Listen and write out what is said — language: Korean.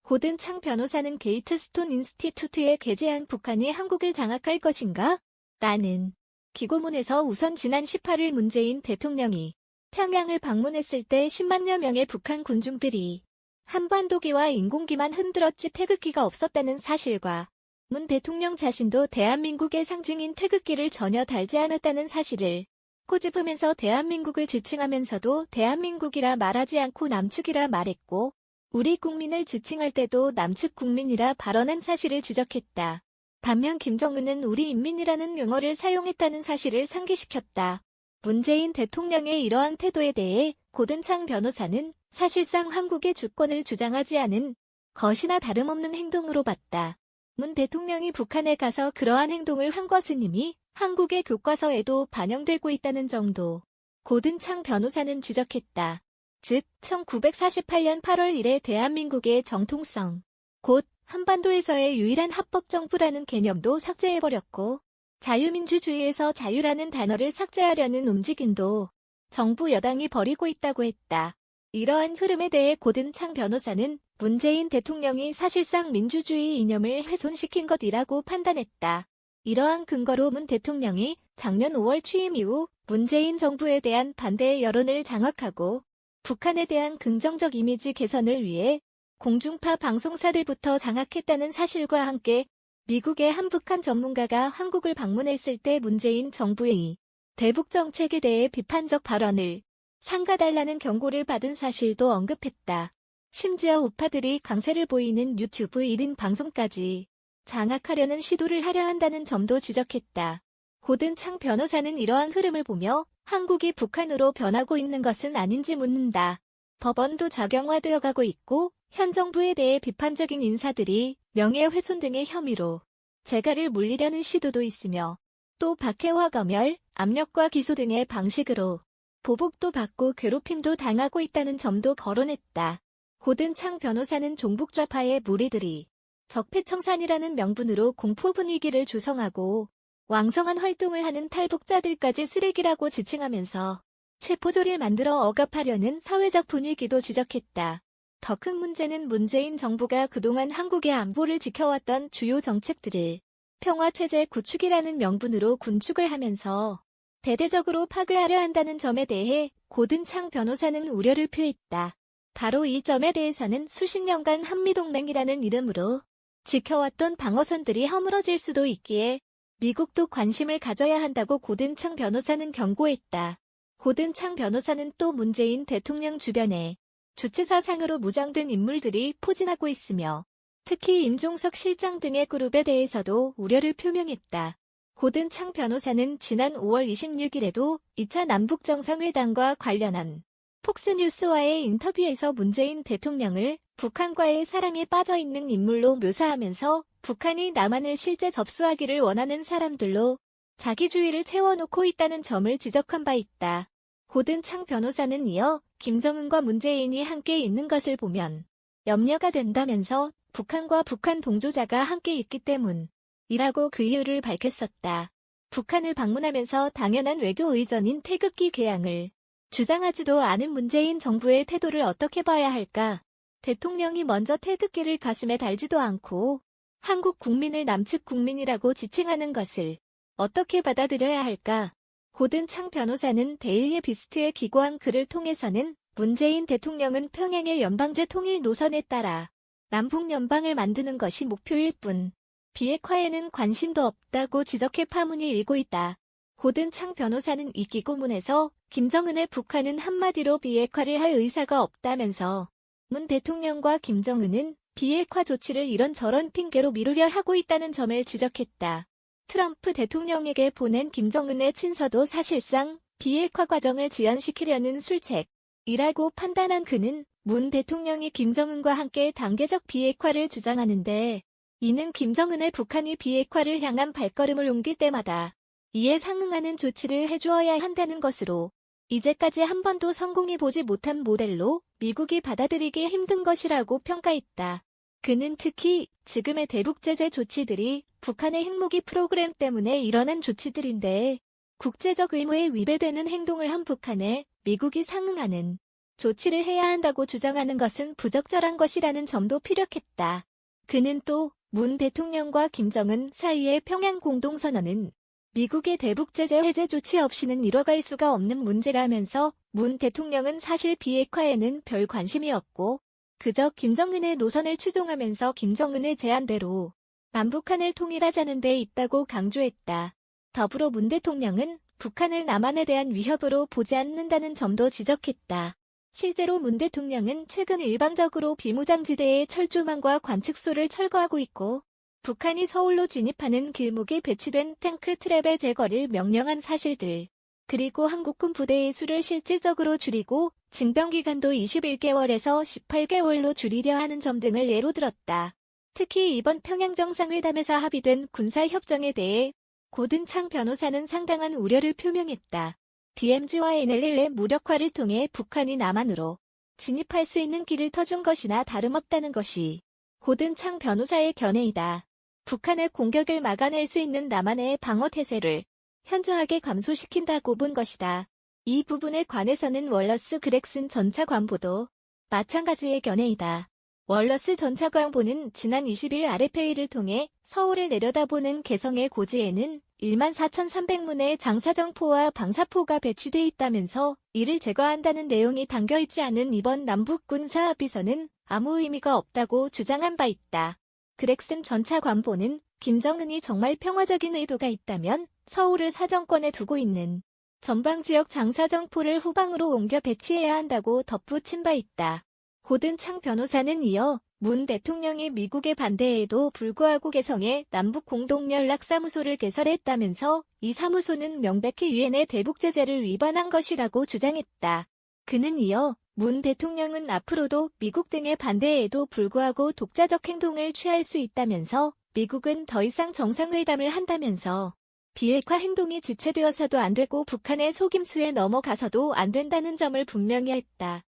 고든창 변호사는 게이트스톤 인스티튜트에 게재한 북한이 한국을 장악할 것인가? 라는 기고문에서 우선 지난 18일 문재인 대통령이 평양을 방문했을 때 10만여 명의 북한 군중들이 한반도기와 인공기만 흔들었지 태극기가 없었다는 사실과 문 대통령 자신도 대한민국의 상징인 태극기를 전혀 달지 않았다는 사실을 꼬집으면서 대한민국을 지칭하면서도 대한민국이라 말하지 않고 남측이라 말했고 우리 국민을 지칭할 때도 남측 국민이라 발언한 사실을 지적했다. 반면 김정은은 우리 인민이라는 용어를 사용했다는 사실을 상기시켰다. 문재인 대통령의 이러한 태도에 대해 고든창 변호사는 사실상 한국의 주권을 주장하지 않은 것이나 다름없는 행동으로 봤다. 문 대통령이 북한에 가서 그러한 행동을 한 것은 이미 한국의 교과서에도 반영되고 있다는 정도. 고든창 변호사는 지적했다. 즉, 1948년 8월 1일 대한민국의 정통성, 곧 한반도에서의 유일한 합법정부라는 개념도 삭제해버렸고 자유민주주의에서 자유라는 단어를 삭제하려는 움직임도 정부 여당이 벌이고 있다고 했다. 이러한 흐름에 대해 고든창 변호사는 문재인 대통령이 사실상 민주주의 이념을 훼손시킨 것이라고 판단했다. 이러한 근거로 문 대통령이 작년 5월 취임 이후 문재인 정부에 대한 반대의 여론을 장악하고 북한에 대한 긍정적 이미지 개선을 위해 공중파 방송사들부터 장악했다는 사실과 함께 미국의 한 북한 전문가가 한국을 방문했을 때 문재인 정부의 대북 정책에 대해 비판적 발언을 삼가달라는 경고를 받은 사실도 언급했다. 심지어 우파들이 강세를 보이는 유튜브 1인 방송까지 장악하려는 시도를 하려 한다는 점도 지적했다. 고든창 변호사는 이러한 흐름을 보며 한국이 북한으로 변하고 있는 것은 아닌지 묻는다. 법원도 작용화되어 가고 있고 현 정부에 대해 비판적인 인사들이 명예훼손 등의 혐의로 재갈을 물리려는 시도도 있으며 또 박해와 검열, 압력과 기소 등의 방식으로 보복도 받고 괴롭힘도 당하고 있다는 점도 거론했다. 고든창 변호사는 종북좌파의 무리들이 적폐청산이라는 명분으로 공포 분위기를 조성하고 왕성한 활동을 하는 탈북자들까지 쓰레기라고 지칭하면서 체포조를 만들어 억압하려는 사회적 분위기도 지적했다. 더 큰 문제는 문재인 정부가 그동안 한국의 안보를 지켜왔던 주요 정책들을 평화체제 구축이라는 명분으로 군축을 하면서 대대적으로 파괴하려 한다는 점에 대해 고든창 변호사는 우려를 표했다. 바로 이 점에 대해서는 수십 년간 한미동맹이라는 이름으로 지켜왔던 방어선들이 허물어질 수도 있기에 미국도 관심을 가져야 한다고 고든창 변호사는 경고했다. 고든창 변호사는 또 문재인 대통령 주변에 주치사상으로 무장된 인물들이 포진하고 있으며 특히 임종석 실장 등의 그룹에 대해서도 우려를 표명했다. 고든창 변호사는 지난 5월 26일에도 2차 남북정상회담과 관련한 폭스뉴스와의 인터뷰에서 문재인 대통령을 북한과의 사랑에 빠져있는 인물로 묘사하면서 북한이 남한을 실제 접수하기를 원하는 사람들로 자기주의를 채워놓고 있다는 점을 지적한 바 있다. 고든창 변호사는 이어 김정은과 문재인이 함께 있는 것을 보면 염려가 된다면서 북한과 북한 동조자가 함께 있기 때문이라고 그 이유를 밝혔었다. 북한을 방문하면서 당연한 외교 의전인 태극기 개양을 주장하지도 않은 문재인 정부의 태도를 어떻게 봐야 할까? 대통령이 먼저 태극기를 가슴에 달지도 않고 한국 국민을 남측 국민이라고 지칭하는 것을 어떻게 받아들여야 할까? 고든창 변호사는 데일리 비스트에 기고한 글을 통해서는 문재인 대통령은 평양의 연방제 통일 노선에 따라 남북연방을 만드는 것이 목표일 뿐 비핵화에는 관심도 없다고 지적해 파문이 일고 있다. 고든창 변호사는 이 기고문에서 김정은의 북한은 한마디로 비핵화를 할 의사가 없다면서 문 대통령과 김정은은 비핵화 조치를 이런저런 핑계로 미루려 하고 있다는 점을 지적했다. 트럼프 대통령에게 보낸 김정은의 친서도 사실상 비핵화 과정을 지연시키려는 술책이라고 판단한 그는 문 대통령이 김정은과 함께 단계적 비핵화를 주장하는데 이는 김정은의 북한이 비핵화를 향한 발걸음을 옮길 때마다 이에 상응하는 조치를 해주어야 한다는 것으로 이제까지 한 번도 성공해보지 못한 모델로 미국이 받아들이기 힘든 것이라고 평가했다. 그는 특히 지금의 대북제재 조치들이 북한의 핵무기 프로그램 때문에 일어난 조치들인데 국제적 의무에 위배되는 행동을 한 북한에 미국이 상응하는 조치를 해야 한다고 주장하는 것은 부적절한 것이라는 점도 피력했다. 그는 또 문 대통령과 김정은 사이의 평양 공동선언은 미국의 대북 제재 해제 조치 없이는 이뤄갈 수가 없는 문제라면서 문 대통령은 사실 비핵화에는 별 관심이 없고 그저 김정은의 노선을 추종하면서 김정은의 제안대로 남북한을 통일하자는 데 있다고 강조했다. 더불어 문 대통령은 북한을 남한에 대한 위협으로 보지 않는다는 점도 지적했다. 실제로 문 대통령은 최근 일방적으로 비무장지대의 철조망과 관측소를 철거하고 있고 북한이 서울로 진입하는 길목에 배치된 탱크 트랩의 제거를 명령한 사실들, 그리고 한국군 부대의 수를 실질적으로 줄이고 징병기간도 21개월에서 18개월로 줄이려 하는 점 등을 예로 들었다. 특히 이번 평양 정상회담에서 합의된 군사협정에 대해 고든창 변호사는 상당한 우려를 표명했다. DMZ와 NLL의 무력화를 통해 북한이 남한으로 진입할 수 있는 길을 터준 것이나 다름없다는 것이 고든창 변호사의 견해이다. 북한의 공격을 막아낼 수 있는 남한의 방어 태세를 현저하게 감소시킨다고 본 것이다. 이 부분에 관해서는 월러스 그렉슨 전 차관보도 마찬가지의 견해이다. 월러스 전 차관보는 지난 20일 RFA를 통해 서울을 내려다보는 개성의 고지에는 14,300문의 장사정포와 방사포가 배치돼 있다면서 이를 제거한다는 내용이 담겨있지 않은 이번 남북군 사합의서는 아무 의미가 없다고 주장한 바 있다. 그렉슨 전 차관보는 김정은이 정말 평화적인 의도가 있다면 서울을 사정권에 두고 있는 전방지역 장사정포를 후방으로 옮겨 배치해야 한다고 덧붙인 바 있다. 고든창 변호사는 이어 문 대통령이 미국의 반대에도 불구하고 개성에 남북공동연락사무소를 개설했다면서 이 사무소는 명백히 유엔의 대북제재를 위반한 것이라고 주장했다. 그는 이어 문 대통령은 앞으로도 미국 등의 반대에도 불구하고 독자적 행동을 취할 수 있다면서 미국은 더 이상 정상회담을 한다면서 비핵화 행동이 지체되어서도 안 되고 북한의 속임수에 넘어가서도 안 된다는 점을 분명히 했다.